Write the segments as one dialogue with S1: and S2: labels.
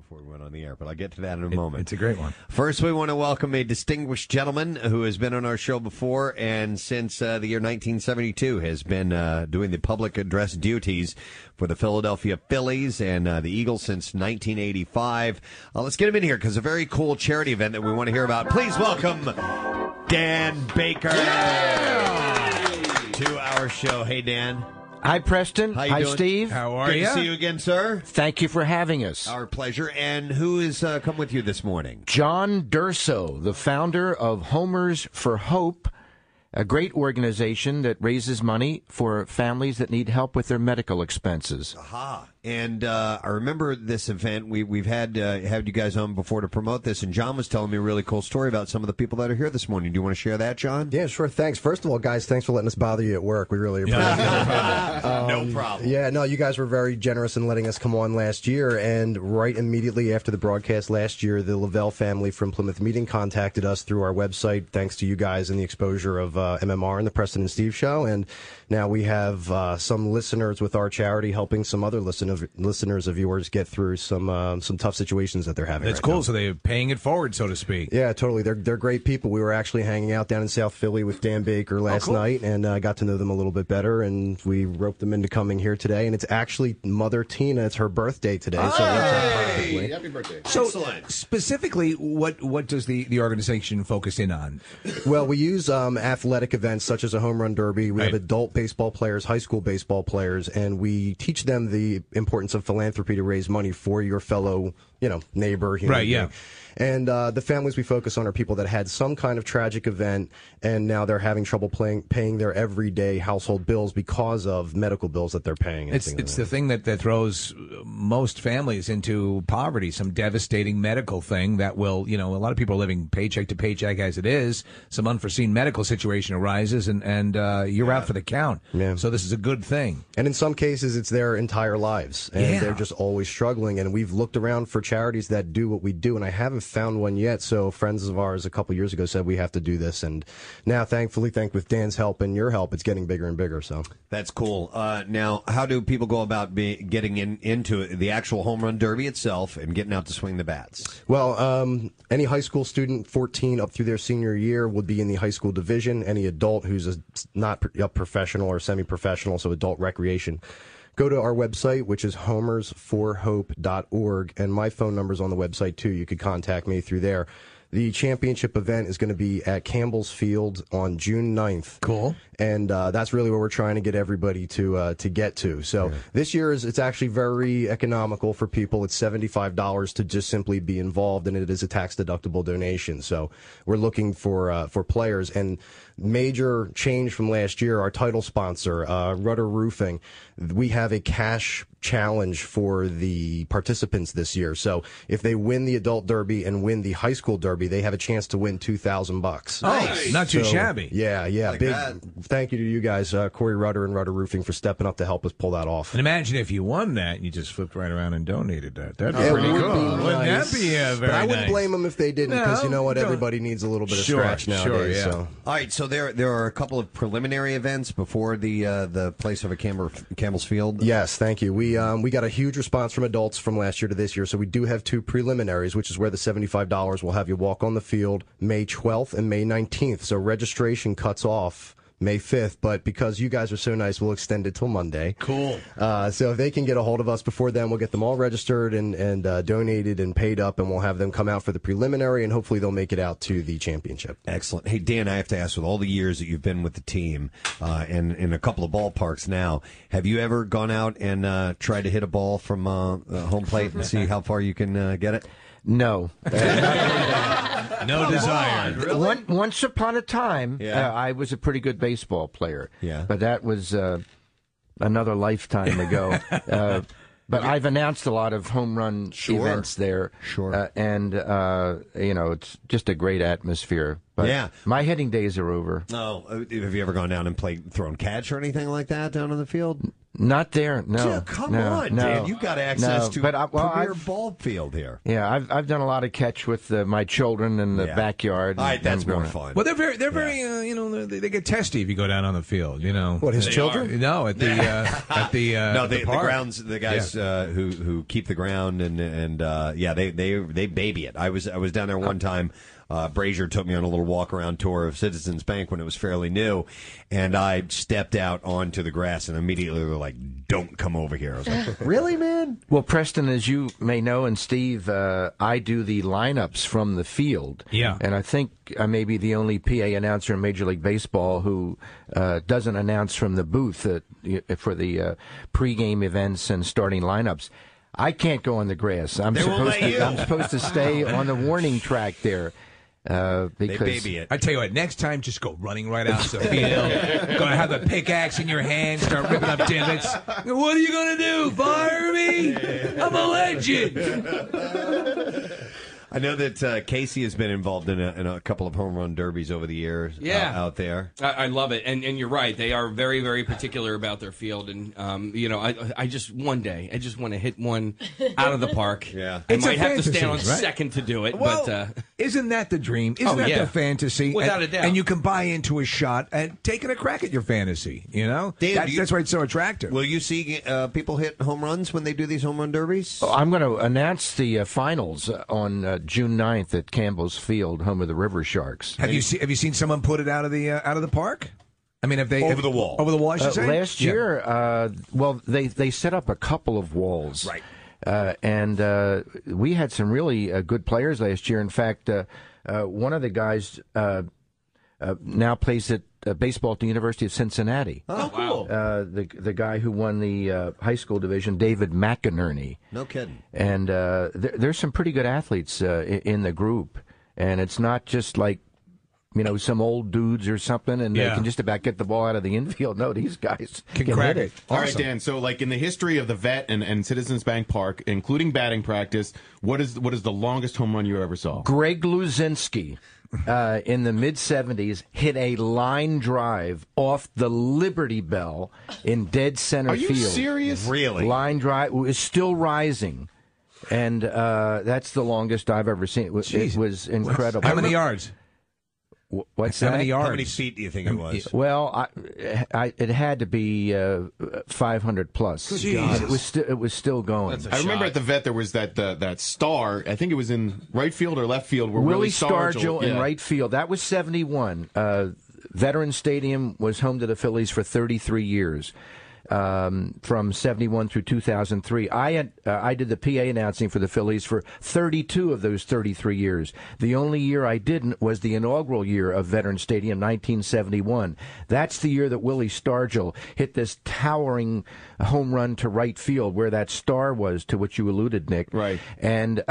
S1: before we went on the air, but I'll get to that in a moment.
S2: It's a great one.
S1: First, we want to welcome a distinguished gentleman who has been on our show before and since the year 1972 has been doing the public address duties for the Philadelphia Phillies and the Eagles since 1985. Let's get him in here because a very cool charity event that we want to hear about. Please welcome Dan Baker to our show. Hey, Dan.
S3: Hi, Preston.
S1: Hi,
S3: Steve.
S2: How are
S1: Good
S2: you?
S1: to see you again, sir.
S3: Thank you for having us.
S1: Our pleasure. And who is come with you this morning?
S3: John Durso, the founder of Homers for Hope, a great organization that raises money for families that need help with their medical expenses.
S1: Aha. And I remember this event. We've had you guys on before to promote this, and John was telling me a really cool story about some of the people that are here this morning. Do you want to share that, John?
S4: Yeah, sure. Thanks. First of all, guys, thanks for letting us bother you at work. We really appreciate it.
S1: No problem.
S4: Yeah, no, you guys were very generous in letting us come on last year, and right immediately after the broadcast last year, the Lavelle family from Plymouth Meeting contacted us through our website, thanks to you guys and the exposure of MMR and the Preston and Steve show, and now we have some listeners with our charity helping some other listeners of yours get through some tough situations that they're having.
S2: That's
S4: right
S2: cool.
S4: now.
S2: So they're paying it forward, so to speak.
S4: Yeah, totally. They're great people. We were actually hanging out down in South Philly with Dan Baker last night, and I got to know them a little bit better, and we roped them into coming here today. And it's actually Mother Tina. It's her birthday today, so it works out perfectly.
S5: Happy birthday.
S2: So
S1: Excellent.
S2: specifically, what does the organization focus in on?
S4: Well, we use athletic events such as a home run derby. We
S2: Right.
S4: have adult baseball players, high school baseball players, and we teach them the importance of philanthropy to raise money for your fellow, neighbor. Human
S2: Right, yeah.
S4: being. And the families we focus on are people that had some kind of tragic event, and now they're having trouble paying their everyday household bills because of medical bills that they're paying. And
S2: It's
S4: things like
S2: the
S4: that.
S2: thing that throws most families into poverty, some devastating medical thing that will, a lot of people are living paycheck to paycheck as it is. Some unforeseen medical situation arises, and you're out for the count.
S4: Yeah.
S2: So this is a good thing.
S4: And in some cases, it's their entire lives, and
S2: Yeah.
S4: they're just always struggling. And we've looked around for charities that do what we do, and I haven't found one yet. So friends of ours a couple years ago said we have to do this, and now, thankfully, with Dan's help and your help, it's getting bigger and bigger. So
S1: That's cool. Now, how do people go about getting into the actual home run derby itself and getting out to swing the bats?
S4: well, any high school student 14 up through their senior year would be in the high school division. Any adult who's not a professional or semi-professional, so adult recreation, go to our website, which is homersforhope.org, and my phone number's on the website, too. You could contact me through there. The championship event is going to be at Campbell's Field on June 9th.
S2: Cool.
S4: And that's really where we're trying to get everybody to get to. So this year it's actually very economical for people. It's $75 to just simply be involved, and it is a tax-deductible donation. So we're looking for players. And major change from last year, our title sponsor, Rudder Roofing, we have a cash challenge for the participants this year. So if they win the adult derby and win the high school derby, they have a chance to win $2,000.
S2: Oh, not too shabby.
S4: Yeah.
S1: Like
S4: Big
S1: that.
S4: thank you to you guys, Corey Rudder and Rudder Roofing, for stepping up to help us pull that off.
S2: And imagine if you won that and you just flipped right around and donated that. That'd be
S4: It
S2: pretty
S4: would
S2: cool.
S4: be
S2: Wouldn't
S4: nice.
S2: that be very
S4: But I wouldn't
S2: nice?
S4: blame them if they didn't, because you know what?
S2: No,
S4: Everybody needs a little bit of
S2: Sure,
S4: scratch nowadays.
S2: sure, yeah.
S4: So.
S1: All right, so there are a couple of preliminary events before the place of Campbell's Field.
S4: Yes, thank you. We got a huge response from adults from last year to this year, so we do have two preliminaries, which is where the $75 will have you walk on the field May 12th and May 19th. So registration cuts off May 5th, but because you guys are so nice, we'll extend it till Monday.
S1: Cool.
S4: So if they can get a hold of us before then, we'll get them all registered and donated and paid up, and we'll have them come out for the preliminary, and hopefully they'll make it out to the championship.
S1: Excellent. Hey, Dan, I have to ask, with all the years that you've been with the team and in a couple of ballparks now, have you ever gone out and tried to hit a ball from home plate and see how far you can get it?
S3: No.
S2: No desire.
S3: Once upon a time,
S1: Yeah.
S3: I was a pretty good baseball player.
S1: Yeah.
S3: But that was another lifetime ago. But I've announced a lot of home run events there.
S1: Sure.
S3: And it's just a great atmosphere. But
S1: Yeah.
S3: my hitting days are over.
S1: No. Have you ever gone down and thrown catch or anything like that down on the field?
S3: Not there, no.
S1: Come
S3: no,
S1: on,
S3: no,
S1: Dan. You've got access to
S3: a
S1: premier ball field here.
S3: Yeah, I've done a lot of catch with my children in the backyard.
S1: All right, that's more fun.
S2: Well, they're very they get testy if you go down on the field.
S4: What, his children?
S2: No, at the
S1: the
S2: park.
S1: grounds, the guys who keep the ground and they baby it. I was down there one time. Brazier took me on a little walk-around tour of Citizens Bank when it was fairly new, and I stepped out onto the grass, and immediately they were like, don't come over here. I was like, really, man?
S3: Well, Preston, as you may know, and Steve, I do the lineups from the field.
S2: Yeah.
S3: And I think I may be the only PA announcer in Major League Baseball who doesn't announce from the booth for the pregame events and starting lineups. I can't go on the grass. I'm supposed to stay on the warning track there. Because
S1: they baby it.
S2: I tell you what, next time just go running right out to the field. Gonna have a pickaxe in your hand, start ripping up divots. What are you gonna do? Fire me? I'm a legend.
S1: I know that Casey has been involved in a couple of home run derbies over the years out there.
S5: I love it. And you're right. They are very, very particular about their field. And, I just want to hit one out of the park.
S1: Yeah.
S5: I might have to stand on second to do it.
S2: Well,
S5: but
S2: isn't that the dream? Isn't that the fantasy?
S5: Without a doubt.
S2: And you can buy into a shot and taking a crack at your fantasy,
S1: Dan,
S2: that's why it's so attractive.
S1: Will you see people hit home runs when they do these home run derbies?
S3: I'm going to announce the finals on June 9th at Campbell's Field, home of the River Sharks.
S2: Have you seen someone put it out of the park? I mean,
S1: over the wall?
S2: Over the wall, I should say?
S3: Last year, they set up a couple of walls.
S2: Right.
S3: And we had some really good players last year. In fact, one of the guys now plays at baseball at the University of Cincinnati.
S1: Oh, cool.
S3: The guy who won the high school division, David McInerney.
S1: No kidding.
S3: And there's some pretty good athletes in the group. And it's not just like, some old dudes or something, and they can just about get the ball out of the infield. No, these guys can
S2: crack
S3: hit
S2: it.
S3: Awesome.
S6: All right, Dan. So, like in the history of the Vet and Citizens Bank Park, including batting practice, what is the longest home run you ever saw?
S3: Greg Luzinski, in the mid-'70s, hit a line drive off the Liberty Bell in dead center field.
S6: Are you serious?
S1: Really?
S3: Line drive is still rising, and that's the longest I've ever seen. It was incredible.
S2: How many yards?
S3: What's
S2: How
S3: that?
S2: many yards?
S1: How many feet do you think it was?
S3: Well, it had to be 500 plus. It was still going.
S6: I remember at the Vet there was that star. I think it was in right field or left field where
S3: Willie
S6: Stargell
S3: in right field. That was 71. Veterans Stadium was home to the Phillies for 33 years. From 71 through 2003. I did the PA announcing for the Phillies for 32 of those 33 years. The only year I didn't was the inaugural year of Veterans Stadium, 1971. That's the year that Willie Stargell hit this towering home run to right field where that star was, to which you alluded, Nick.
S6: Right.
S3: And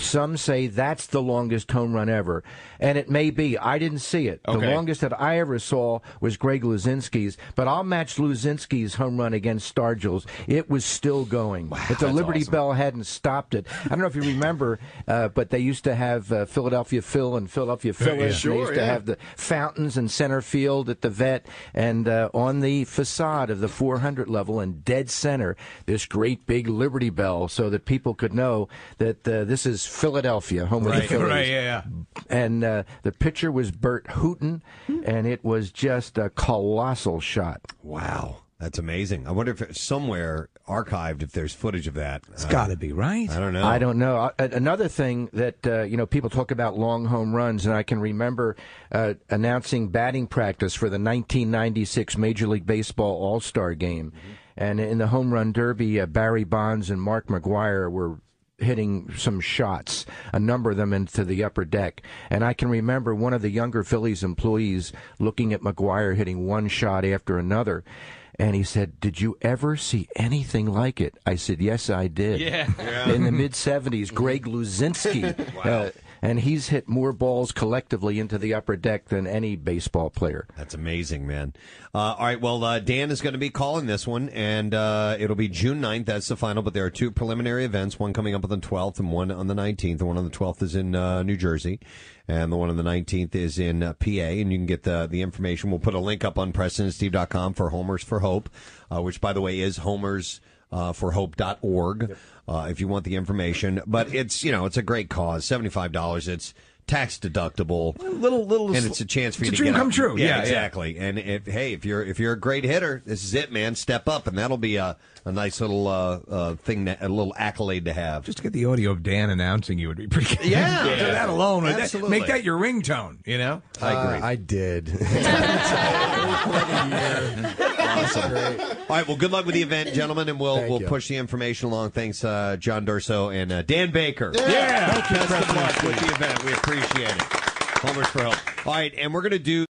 S3: some say that's the longest home run ever. And it may be. I didn't see it.
S6: Okay.
S3: The longest that I ever saw was Greg Luzinski's, but I'll match Luzinski's home run against Stargell's. It was still going.
S1: Wow,
S3: but the Liberty
S1: awesome.
S3: Bell hadn't stopped it. I don't know if you remember, but they used to have Philadelphia Phil and Philadelphia Phyllis.
S6: Sure,
S3: they used to have the fountains in center field at the Vet, and on the facade of the 400 level in dead center, this great big Liberty Bell, so that people could know that this is Philadelphia, home of the Phillies.
S2: Right, yeah.
S3: And the pitcher was Bert Hooton, and it was just a colossal shot.
S1: Wow. That's amazing. I wonder if it's somewhere archived, if there's footage of that.
S2: It's got to be, right?
S1: I don't know.
S3: I don't know. Another thing that, people talk about long home runs, and I can remember announcing batting practice for the 1996 Major League Baseball All-Star Game. Mm-hmm. And in the home run derby, Barry Bonds and Mark McGwire were hitting some shots, a number of them into the upper deck. And I can remember one of the younger Phillies employees looking at McGwire hitting one shot after another. And he said, "Did you ever see anything like it?" I said, "Yes, I did."
S5: Yeah.
S3: In the mid-'70s, Greg Luzinski and he's hit more balls collectively into the upper deck than any baseball player.
S1: That's amazing, man. All right, well, Dan is going to be calling this one, and it'll be June 9th. That's the final, but there are 2 preliminary events, one coming up on the 12th and one on the 19th. The one on the 12th is in New Jersey, and the one on the 19th is in PA, and you can get the information. We'll put a link up on PrestonandSteve.com for Homers for Hope, which, by the way, is homersforhope.org, if you want the information. But it's a great cause. $75. It's tax deductible,
S2: little,
S1: and it's a chance for you to
S2: dream
S1: get
S2: come
S1: up.
S2: true.
S1: Yeah, exactly. And if you're a great hitter, this is it, man. Step up, and that'll be a nice little thing, a little accolade to have.
S2: Just to get the audio of Dan announcing you would be pretty good.
S1: Yeah,
S2: that alone,
S1: absolutely.
S2: make that your ringtone. You know,
S1: I agree.
S4: I did.
S1: Awesome. All right, well, good luck with the event, gentlemen, and we'll push the information along. Thanks, John Durso and Dan Baker.
S2: Yeah.
S1: Best of luck with the event. We appreciate it. Homers for Hope. All right, and we're going to do